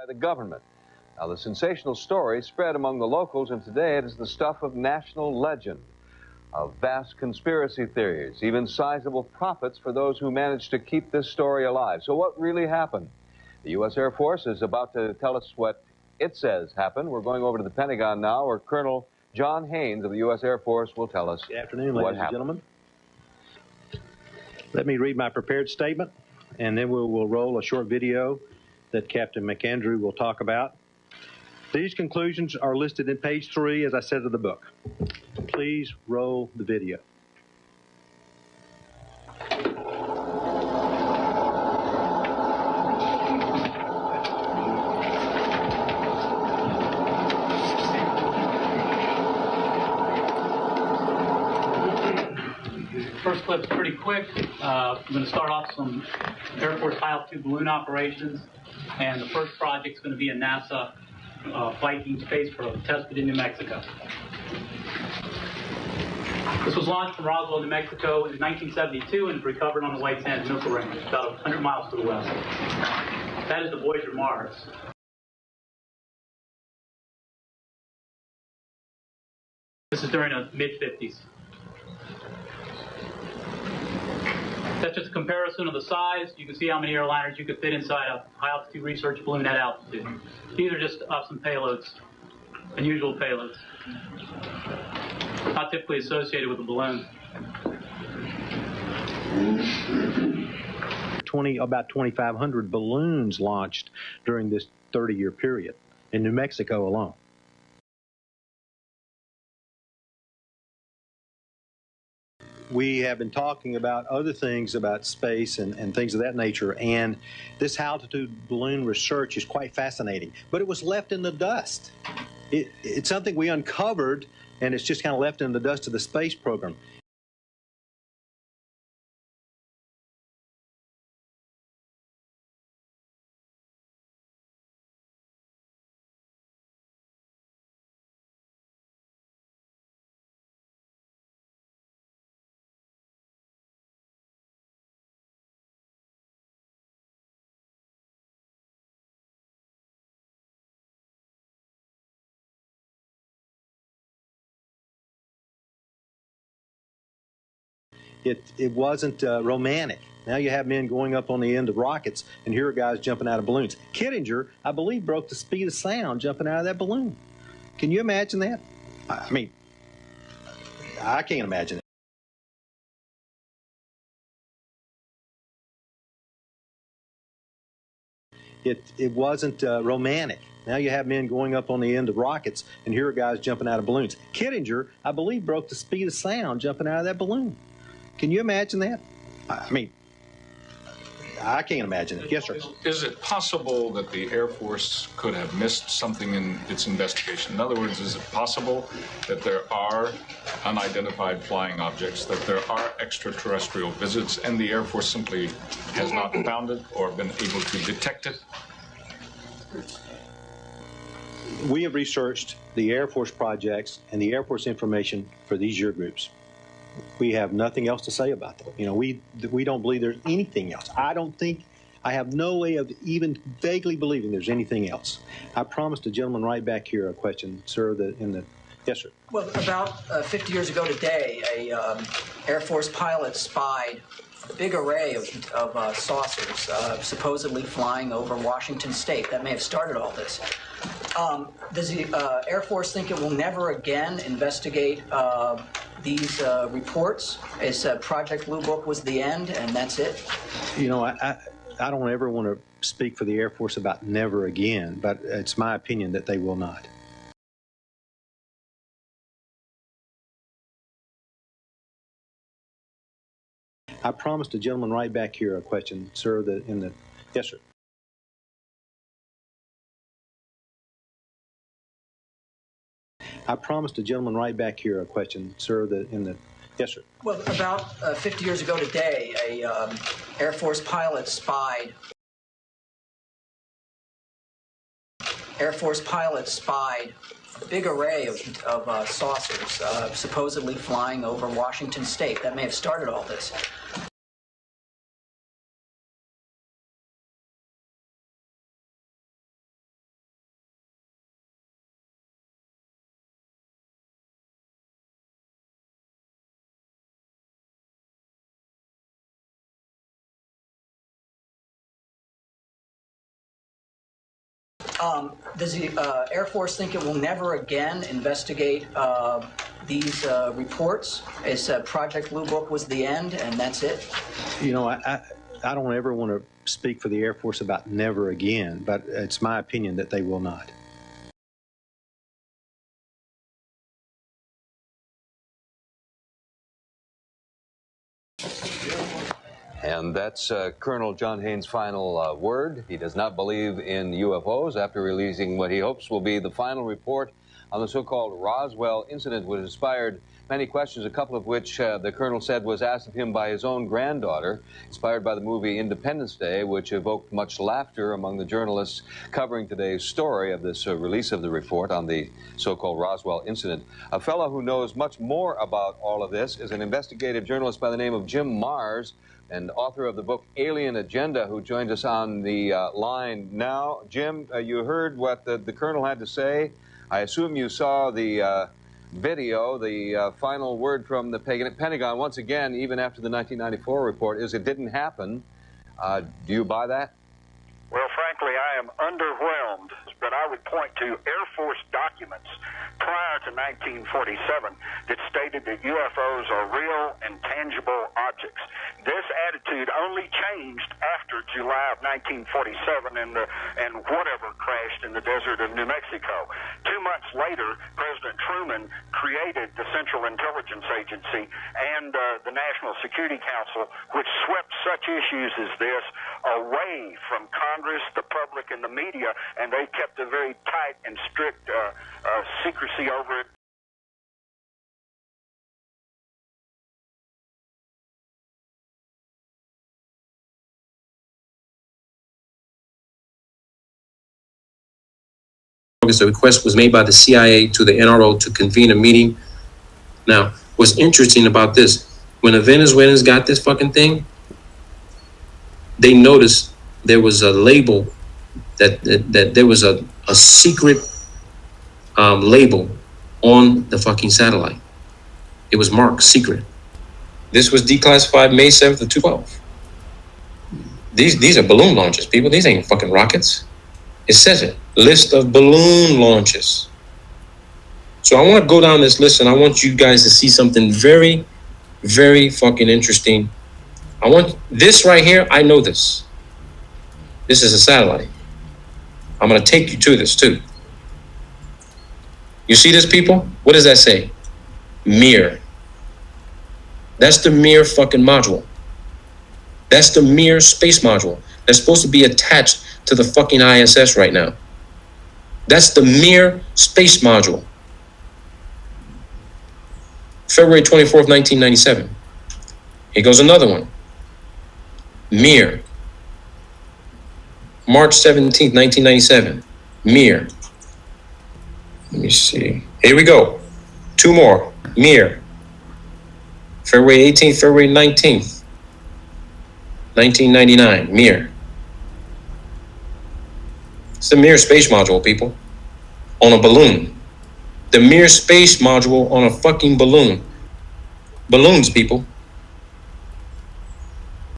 by the government. Now, the sensational story spread among the locals, and today it is the stuff of national legend, of vast conspiracy theories, even sizable profits for those who managed to keep this story alive. So what really happened? The U.S. Air Force is about to tell us what it says happened. We're going over to the Pentagon now, where Colonel John Haynes of the U.S. Air Force will tell us Good afternoon, ladies and gentlemen. Let me read my prepared statement, and then we'll roll a short video that Captain McAndrew will talk about. These conclusions are listed in page 3, as I said, of the book. Please roll the video. First clip's pretty quick. I'm going to start off some Air Force high-altitude balloon operations, and the first project's going to be a NASA Viking space probe tested in New Mexico. This was launched from Roswell, New Mexico in 1972 and recovered on the White Sands Missile Range, about 100 miles to the west. That is the Voyager Mars. This is during the mid-50s. That's just a comparison of the size. You can see how many airliners you could fit inside a high-altitude research balloon at altitude. These are just some payloads, unusual payloads, not typically associated with a balloon. About 2,500 balloons launched during this 30-year period in New Mexico alone. We have been talking about other things about space and things of that nature, and this high-altitude balloon research is quite fascinating. But it was left in the dust. It's something we uncovered, and it's just kind of left in the dust of the space program. It wasn't romantic. Now you have men going up on the end of rockets, and here are guys jumping out of balloons. Kittinger, I believe, broke the speed of sound jumping out of that balloon. Can you imagine that? I mean, I can't imagine it. It wasn't romantic. Now you have men going up on the end of rockets, and here are guys jumping out of balloons. Kittinger, I believe, broke the speed of sound jumping out of that balloon. Can you imagine that? I mean, I can't imagine it. Yes, sir. Is it possible that the Air Force could have missed something in its investigation? In other words, is it possible that there are unidentified flying objects, that there are extraterrestrial visits, and the Air Force simply has not found it or been able to detect it? We have researched the Air Force projects and the Air Force information for these year groups. We have nothing else to say about them. You know, we don't believe there's anything else. I have no way of even vaguely believing there's anything else. I promised a gentleman right back here a question, sir, yes, sir. Well, about 50 years ago today, a Air Force pilot spied a big array of saucers supposedly flying over Washington State. That may have started all this. Does the Air Force think it will never again investigate these reports? Is Project Blue Book was the end, and that's it? You know, I don't ever want to speak for the Air Force about never again, but it's my opinion that they will not. I promised a gentleman right back here a question, sir, yes, sir. I promised a gentleman right back here a question, sir, yes, sir. Well, about 50 years ago today, a Air Force pilot spied a big array of saucers supposedly flying over Washington State. That may have started all this. Does the Air Force think it will never again investigate these reports? Is Project Blue Book was the end, and that's it? You know, I don't ever want to speak for the Air Force about never again, but it's my opinion that they will not. And that's Colonel John Haynes' final word. He does not believe in UFOs after releasing what he hopes will be the final report on the so-called Roswell incident, which inspired many questions, a couple of which the colonel said was asked of him by his own granddaughter, inspired by the movie Independence Day, which evoked much laughter among the journalists covering today's story of this release of the report on the so-called Roswell incident. A fellow who knows much more about all of this is an investigative journalist by the name of Jim Mars, and author of the book Alien Agenda, who joins us on the line now. Jim, you heard what the colonel had to say. I assume you saw the video. The final word from the Pentagon, once again, even after the 1994 report, is it didn't happen. Do you buy that? Well, frankly, I am underwhelmed, but I would point to Air Force documents prior to 1947 that stated that UFOs are real and tangible objects. This attitude only changed after July of 1947 and whatever crashed in the desert of New Mexico. 2 months later, President Truman created the Central Intelligence Agency and the National Security Council, which swept such issues as this away from Congress, the public, and the media, and they kept a very tight and strict secrecy over it. The request was made by the CIA to the NRO to convene a meeting. Now, what's interesting about this, when the Venezuelans got this fucking thing, they noticed there was a label that there was a secret label on the fucking satellite. It was marked secret. This was declassified May 7th of 2012. These are balloon launches, people. These ain't fucking rockets. It says it. List of balloon launches. So I want to go down this list and I want you guys to see something very, very fucking interesting. I want this right here. I know this. This is a satellite. I'm going to take you to this too. You see this, people? What does that say? Mir. That's the Mir fucking module. That's the Mir space module that's supposed to be attached to the fucking ISS right now. That's the Mir space module. February 24th, 1997. Here goes another one. Mir. March 17th, 1997. Mir. Let me see. Here we go. Two more. Mir. February 18th, February 19th. 1999. Mir. It's the Mir space module, people. On a balloon. The Mir space module on a fucking balloon. Balloons, people.